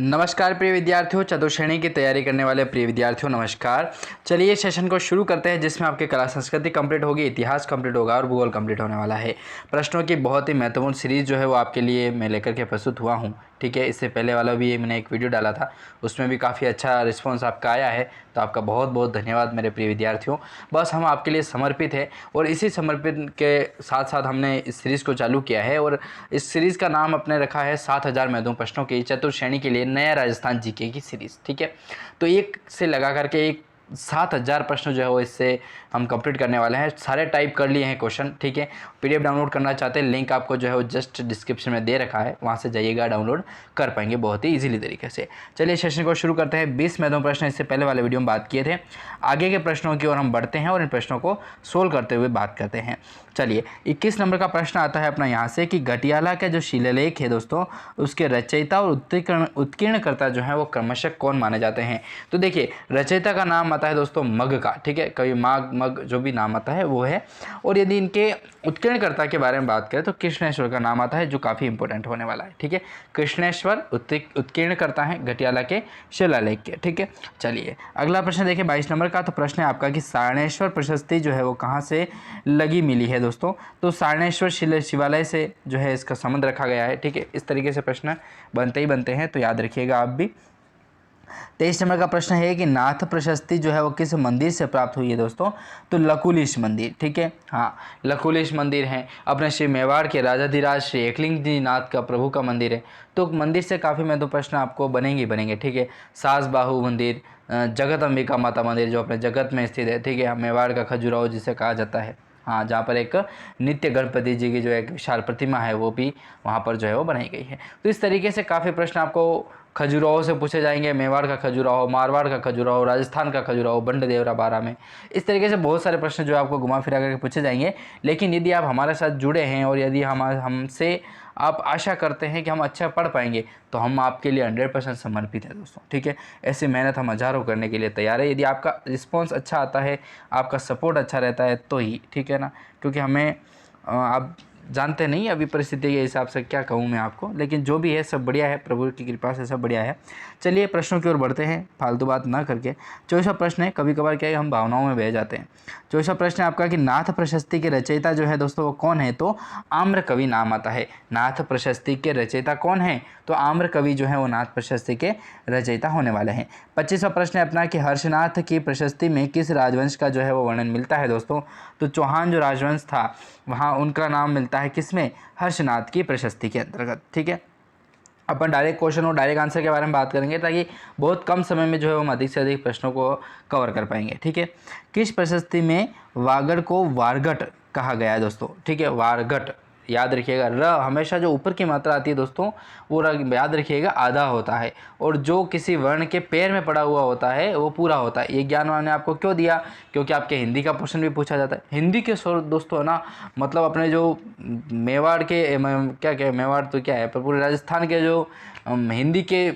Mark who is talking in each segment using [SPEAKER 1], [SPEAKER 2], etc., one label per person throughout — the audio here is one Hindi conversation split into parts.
[SPEAKER 1] नमस्कार प्रिय विद्यार्थियों, चतुर्थ श्रेणी की तैयारी करने वाले प्रिय विद्यार्थियों नमस्कार। चलिए सेशन को शुरू करते हैं जिसमें आपके कला संस्कृति कंप्लीट होगी, इतिहास कंप्लीट होगा और भूगोल कंप्लीट होने वाला है। प्रश्नों की बहुत ही महत्वपूर्ण सीरीज जो है वो आपके लिए मैं लेकर के प्रस्तुत हुआ हूँ। ठीक है, इससे पहले वाला भी मैंने एक वीडियो डाला था, उसमें भी काफ़ी अच्छा रिस्पॉन्स आपका आया है, तो आपका बहुत बहुत धन्यवाद मेरे प्रिय विद्यार्थियों। बस हम आपके लिए समर्पित है और इसी समर्पित के साथ साथ हमने इस सीरीज़ को चालू किया है और इस सीरीज़ का नाम अपने रखा है 7000 महत्वपूर्ण प्रश्नों की चतुर्थ श्रेणी के लिए नया राजस्थान जीके की सीरीज़। ठीक है, तो एक से लगा करके एक 7000 प्रश्न जो है वो इससे हम कंप्लीट करने वाले हैं। सारे टाइप कर लिए हैं क्वेश्चन। ठीक है, पीडीएफ डाउनलोड करना चाहते हैं, लिंक आपको जो है वो जस्ट डिस्क्रिप्शन में दे रखा है, वहाँ से जाइएगा, डाउनलोड कर पाएंगे बहुत ही इजीली तरीके से। चलिए सेशन को शुरू करते हैं। 20 महत्वपूर्ण प्रश्न इससे पहले वाले वीडियो में बात किए थे। आगे के प्रश्नों की ओर हम बढ़ते हैं और इन प्रश्नों को सोल्व करते हुए बात करते हैं। चलिए 21 नंबर का प्रश्न आता है अपना यहाँ से कि घटियाला का जो शिलालेख है दोस्तों, उसके रचयिता और उत्कीर्णकर्ता जो है वो क्रमशः कौन माने जाते हैं। तो देखिए, रचयिता का नाम आता है दोस्तों मग का। ठीक है, कभी माग मग जो भी नाम आता है वो है। और यदि इनके उत्कीर्णकर्ता के बारे में बात करें तो कृष्णेश्वर का नाम आता है, जो काफ़ी इंपॉर्टेंट होने वाला है। ठीक है, कृष्णेश्वर उत्कीर्णकर्ता हैं घटियाला के शिलालेख के। ठीक है, चलिए अगला प्रश्न देखिए 22 नंबर का। तो प्रश्न है आपका कि सारणेश्वर प्रशस्ति जो है वो कहाँ से लगी मिली है दोस्तों। तो सारणेश्वर शिवालय से जो है इसका संबंध रखा गया है। ठीक है, इस तरीके से प्रश्न बनते ही बनते हैं, तो याद रखिएगा आप भी। 23 नंबर का प्रश्न है कि नाथ प्रशस्ति जो है वो किस मंदिर से प्राप्त हुई है दोस्तों। तो लकुलिश मंदिर। ठीक है, हाँ, लकुलिश मंदिर है अपने श्री मेवाड़ के राजाधिराज श्री एकलिंग जी नाथ का प्रभु का मंदिर है। तो मंदिर से काफ़ी महत्वपूर्ण प्रश्न आपको बनेंगे। ठीक है, सास बाहू मंदिर, जगत अंबिका माता मंदिर जो अपने जगत में स्थित है। ठीक है, मेवाड़ का खजुराहो जिसे कहा जाता है, हाँ, जहाँ पर एक नित्य गणपति जी की जो एक विशाल प्रतिमा है वो भी वहाँ पर जो है वो बनाई गई है। तो इस तरीके से काफ़ी प्रश्न आपको खजुराहो से पूछे जाएंगे, मेवाड़ का खजुराहो, मारवाड़ का खजुराहो, राजस्थान का खजुराहो, बंडदेवरा बारा में। इस तरीके से बहुत सारे प्रश्न जो आपको घुमा फिरा करके पूछे जाएंगे। लेकिन यदि आप हमारे साथ जुड़े हैं और यदि हमसे आप आशा करते हैं कि हम अच्छा पढ़ पाएंगे, तो हम आपके लिए 100% समर्पित है दोस्तों। ठीक है, ऐसी मेहनत हम हज़ारों करने के लिए तैयार है। यदि आपका रिस्पॉन्स अच्छा आता है, आपका सपोर्ट अच्छा रहता है तो ही, ठीक है ना, क्योंकि हमें आप जानते नहीं अभी परिस्थिति के हिसाब से क्या कहूँ मैं आपको, लेकिन जो भी है सब बढ़िया है, प्रभु की कृपा से सब बढ़िया है। चलिए प्रश्नों की ओर बढ़ते हैं फालतू बात ना करके। 24वां प्रश्न है, कभी कभार क्या है हम भावनाओं में बह जाते हैं। 24वां प्रश्न है आपका कि नाथ प्रशस्ति के रचयिता जो है दोस्तों वो कौन है। तो आम्र कवि नाम आता है। नाथ प्रशस्ति के रचयिता कौन है। तो आम्र कवि जो है वो नाथ प्रशस्ति के रचयिता होने वाले हैं। 25वां प्रश्न है अपना कि हर्षनाथ की प्रशस्ति में किस राजवंश का जो है वो वर्णन मिलता है दोस्तों। तो चौहान जो राजवंश था वहाँ उनका नाम मिलता है किसमें, हर्षनाथ की प्रशस्ति के अंतर्गत। ठीक है, अपन डायरेक्ट क्वेश्चन और डायरेक्ट आंसर के बारे में बात करेंगे ताकि बहुत कम समय में जो है हम अधिक से अधिक प्रश्नों को कवर कर पाएंगे। ठीक है, किस प्रशस्ति में वागड़ को वारगट कहा गया है दोस्तों। ठीक है, वारगट याद रखिएगा, र हमेशा जो ऊपर की मात्रा आती है दोस्तों वो याद रखिएगा आधा होता है, और जो किसी वर्ण के पैर में पड़ा हुआ होता है वो पूरा होता है। ये ज्ञान मैंने आपको क्यों दिया, क्योंकि आपके हिंदी का क्वेश्चन भी पूछा जाता है। हिंदी के स्वर दोस्तों है ना, मतलब अपने जो मेवाड़ के क्या मेवाड़ तो क्या है, पर पूरे राजस्थान के जो हिंदी के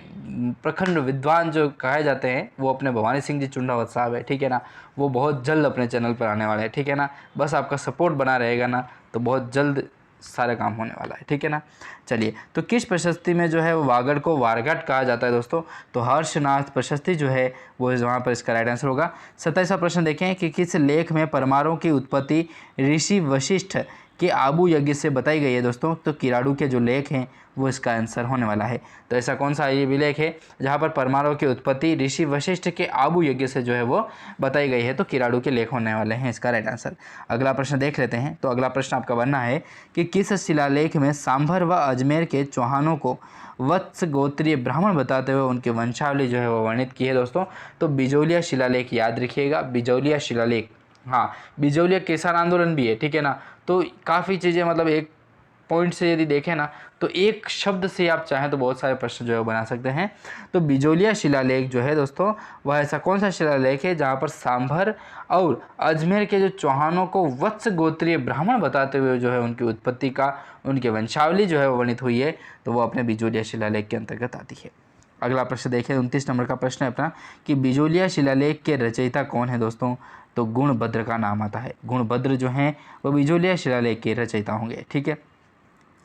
[SPEAKER 1] प्रखंड विद्वान जो कहे जाते हैं वो अपने भवानी सिंह जी चुंडावत साहब है। ठीक है ना, वो बहुत जल्द अपने चैनल पर आने वाले हैं। ठीक है ना, बस आपका सपोर्ट बना रहेगा ना तो बहुत जल्द सारे काम होने वाला है। ठीक है ना, चलिए तो किस प्रशस्ति में जो है वो वागड़ को वारगट कहा जाता है दोस्तों। तो हर्षनाथ प्रशस्ति जो है वो वहाँ पर इसका राइट आंसर होगा। 27वां प्रश्न देखें कि किस लेख में परमाणु की उत्पत्ति ऋषि वशिष्ठ के आबू यज्ञ से बताई गई है दोस्तों। तो किराड़ू के जो लेख हैं वो इसका आंसर होने वाला है। तो ऐसा कौन सा ये विलेख है जहाँ पर परमाणु की उत्पत्ति ऋषि वशिष्ठ के आबू यज्ञ से जो है वो बताई गई है। तो किराड़ू के लेख होने वाले हैं इसका राइट आंसर। अगला प्रश्न देख लेते हैं। तो अगला प्रश्न आपका बनना है कि किस शिलालेख में सांभर व अजमेर के चौहानों को वत्स गोत्रीय ब्राह्मण बताते हुए उनकी वंशावली जो है वो वर्णित की है दोस्तों। तो बिजौलिया शिलालेख याद रखिएगा, बिजौलिया शिलालेख, हाँ, बिजौलिया किसान आंदोलन भी है। ठीक है ना, तो काफ़ी चीज़ें मतलब एक पॉइंट से यदि देखें ना तो एक शब्द से आप चाहें तो बहुत सारे प्रश्न जो है बना सकते हैं। तो बिजौलिया शिलालेख जो है दोस्तों वह ऐसा कौन सा शिलालेख है जहाँ पर सांभर और अजमेर के जो चौहानों को वत्स गोत्रीय ब्राह्मण बताते हुए जो है उनकी उत्पत्ति का, उनकी वंशावली जो है वो वर्णित हुई है, तो वो अपने बिजौलिया शिलालेख के अंतर्गत आती है। अगला प्रश्न देखिए 29 नंबर का प्रश्न है अपना कि बिजौलिया शिलालेख के रचयिता कौन है दोस्तों। तो गुणभद्र का नाम आता है। गुणभद्र जो हैं वो बिजौलिया शिलालेख के रचयिता होंगे। ठीक है,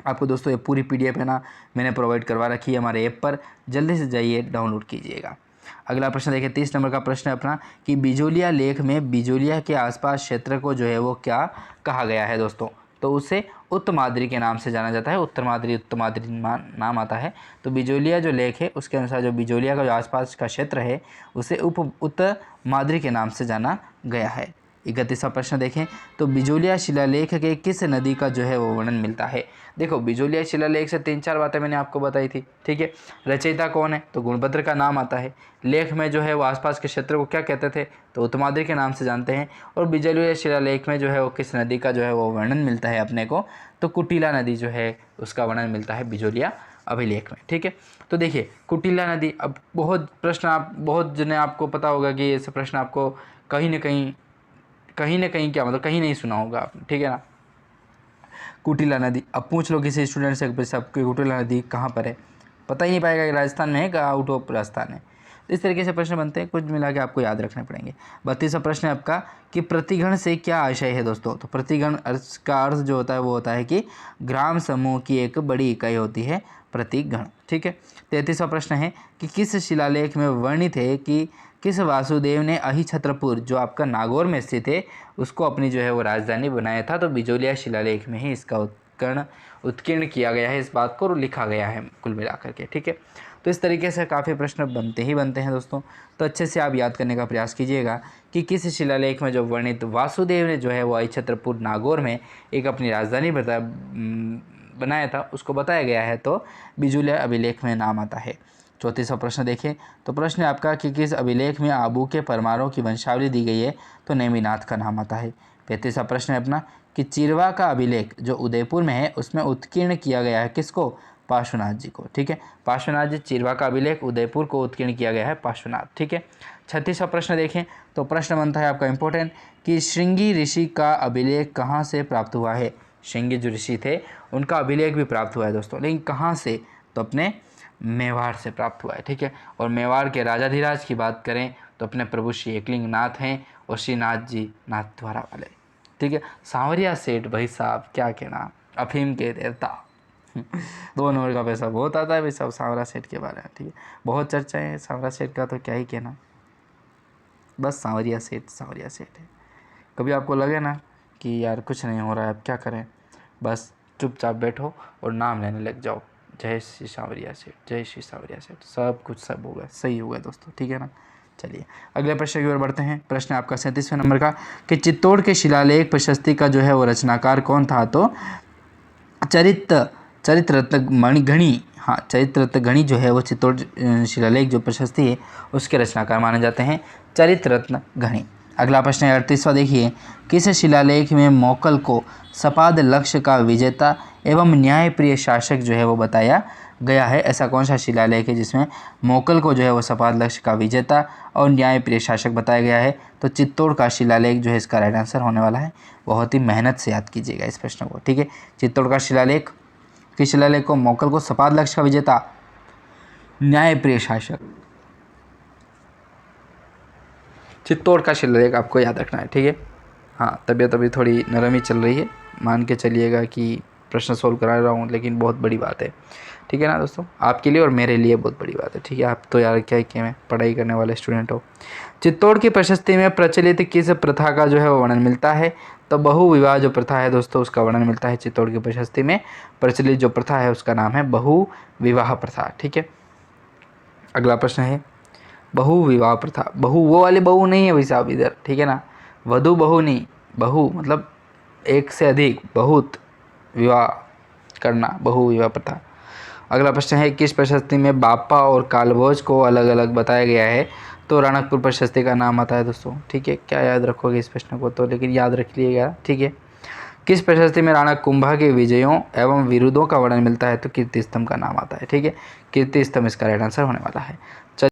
[SPEAKER 1] आपको दोस्तों ये पूरी PDF है ना मैंने प्रोवाइड करवा रखी है हमारे ऐप पर, जल्दी से जाइए डाउनलोड कीजिएगा। अगला प्रश्न देखिए 30 नंबर का प्रश्न है अपना कि बिजोलिया लेख में बिजोलिया के आसपास क्षेत्र को जो है वो क्या कहा गया है दोस्तों, तो उसे उत्तमाद्री के नाम से जाना जाता है। उत्तमाद्री नाम आता है। तो बिजोलिया जो लेख है उसके अनुसार जो बिजोलिया का जो आसपास का क्षेत्र है उसे उत्तमाद्री के नाम से जाना गया है। 31वां प्रश्न देखें तो बिजोलिया शिलालेख के किस नदी का जो है वो वर्णन मिलता है। देखो बिजोलिया शिलालेख से 3-4 बातें मैंने आपको बताई थी, ठीक है। रचयिता कौन है, तो गुणभद्र का नाम आता है। लेख में जो है वो आसपास के क्षेत्र को क्या कहते थे, तो उत्तमाद्री के नाम से जानते हैं। और बिजोलिया शिलालेख में जो है वो किस नदी का जो है वो वर्णन मिलता है अपने को, तो कुटिला नदी जो है उसका वर्णन मिलता है बिजोलिया अभिलेख में, ठीक है। तो देखिए कुटिला नदी, अब बहुत जने आपको पता होगा कि ऐसे प्रश्न आपको कहीं ना कहीं क्या मतलब कहीं नहीं सुना होगा आपने, ठीक है ना। कुटिला नदी, अब पूछ लो किसी स्टूडेंट से भाई साहब की कुटिला नदी कहाँ पर है, पता ही नहीं पाएगा कि राजस्थान में है कि आउट ऑफ राजस्थान है। तो इस तरीके से प्रश्न बनते हैं, कुछ मिला के आपको याद रखने पड़ेंगे। 32वां प्रश्न है आपका कि प्रतिगण से क्या आशय है दोस्तों, तो प्रतिगण का अर्थ जो होता है वो होता है कि ग्राम समूह की एक बड़ी इकाई होती है प्रतिगण, ठीक है। 33वां प्रश्न है कि किस शिलालेख में वर्णित है कि किस वासुदेव ने अहिछत्रपुर जो आपका नागौर में स्थित है उसको अपनी जो है वो राजधानी बनाया था। तो बिजोलिया शिलालेख में ही इसका उत्कीर्ण किया गया है, इस बात को लिखा गया है कुल मिलाकर के, ठीक है। तो इस तरीके से काफ़ी प्रश्न बनते हैं दोस्तों। तो अच्छे से आप याद करने का प्रयास कीजिएगा कि किस शिलालेख में जो वर्णित वासुदेव ने जो है वो अहिछत्रपुर नागौर में एक अपनी राजधानी बनाया था उसको बताया गया है, तो बिजोलिया अभिलेख में नाम आता है। 34वां प्रश्न देखें तो प्रश्न है आपका कि किस अभिलेख में आबू के परमारों की वंशावली दी गई है, तो नेमिनाथ का नाम आता है। 35वां प्रश्न है अपना कि चिरवा का अभिलेख जो उदयपुर में है उसमें उत्कीर्ण किया गया है किसको, पार्श्वनाथ जी को, ठीक है। पार्श्वनाथ जी, चिरवा का अभिलेख उदयपुर को उत्कीर्ण किया गया है पार्श्वनाथ, ठीक है। 36वां प्रश्न देखें तो प्रश्न बनता है आपका इंपॉर्टेंट कि श्रृंगी ऋषि का अभिलेख कहाँ से प्राप्त हुआ है। श्रृंगी जो ऋषि थे उनका अभिलेख भी प्राप्त हुआ है दोस्तों, लेकिन कहाँ से, तो अपने मेवाड़ से प्राप्त हुआ है, ठीक है। और मेवाड़ के राजाधिराज की बात करें तो अपने प्रभु श्री एकलिंग नाथ हैं और श्रीनाथ जी नाथद्वारा वाले, ठीक है। सांवरिया सेठ भाई साहब क्या कहना, अफीम के देवता 2 नंबर का पैसा बहुत आता है भाई साहब सांवरिया सेठ के बारे में, ठीक है। बहुत चर्चा है सांवरिया सेठ का, तो क्या ही कहना, बस सांवरिया सेठ है। कभी आपको लगे ना कि यार कुछ नहीं हो रहा है अब क्या करें, बस चुपचाप बैठो और नाम लेने लग जाओ, जय श्री सांवरिया सेठ, जय श्री सांवरिया सेठ, सब कुछ सब होगा, सही होगा दोस्तों, ठीक है ना। चलिए अगले प्रश्न की ओर बढ़ते हैं। प्रश्न आपका 37वें नंबर का कि चित्तौड़ के शिलालेख प्रशस्ति का जो है वो रचनाकार कौन था, तो चरित्ररत्न गणी, हाँ चरित्ररत्न गणी जो है वो चित्तौड़ शिलालेख जो प्रशस्ति है उसके रचनाकार माने जाते हैं चरित्ररत्न गणी। अगला प्रश्न है 38वां देखिए, किस शिलालेख में मोकल को सपाद लक्ष्य का विजेता एवं न्यायप्रिय शासक जो है वो बताया गया है। ऐसा कौन सा शिलालेख है जिसमें मोकल को जो है वो सपाद लक्ष्य का विजेता और न्यायप्रिय शासक बताया गया है, तो चित्तौड़ का शिलालेख जो है इसका राइट आंसर होने वाला है। बहुत ही मेहनत से याद कीजिएगा इस प्रश्न को, ठीक है। चित्तौड़ का शिलालेख, किस शिलालेख को मोकल को सपाद लक्ष्य का विजेता न्यायप्रिय शासक, चित्तौड़ का शिलालेख आपको याद रखना है, ठीक है। हाँ तबीयत अभी थोड़ी नरम ही चल रही है, मान के चलिएगा कि प्रश्न सोल्व करा रहा हूँ लेकिन बहुत बड़ी बात है, ठीक है ना दोस्तों, आपके लिए और मेरे लिए बहुत बड़ी बात है, ठीक है। आप तो यार क्या कि मैं पढ़ाई करने वाले स्टूडेंट हो। चित्तौड़ की प्रशस्ति में प्रचलित किस प्रथा का जो है वो वर्णन मिलता है, तो बहु विवाह जो प्रथा है दोस्तों उसका वर्णन मिलता है चित्तौड़ की प्रशस्ति में। प्रचलित जो प्रथा है उसका नाम है बहु विवाह प्रथा, ठीक है। अगला प्रश्न है बहु विवाह प्रथा, बहु वो वाली बहु नहीं है भाई साहब इधर, ठीक है ना, वधु बहु नहीं, बहु मतलब एक से अधिक, बहुत विवाह करना, बहु विवाह प्रथा। अगला प्रश्न है किस प्रशस्ति में बापा और कालभोज को अलग अलग बताया गया है, तो राणकपुर प्रशस्ति का नाम आता है दोस्तों, ठीक है। क्या याद रखोगे इस प्रश्न को, तो लेकिन याद रख लिएगा, ठीक है। किस प्रशस्ति में राणा कुंभा के विजयों एवं विरोधों का वर्णन मिलता है, तो कीर्ति स्तंभ का नाम आता है, ठीक है। कीर्ति स्तंभ इसका राइट आंसर होने वाला है।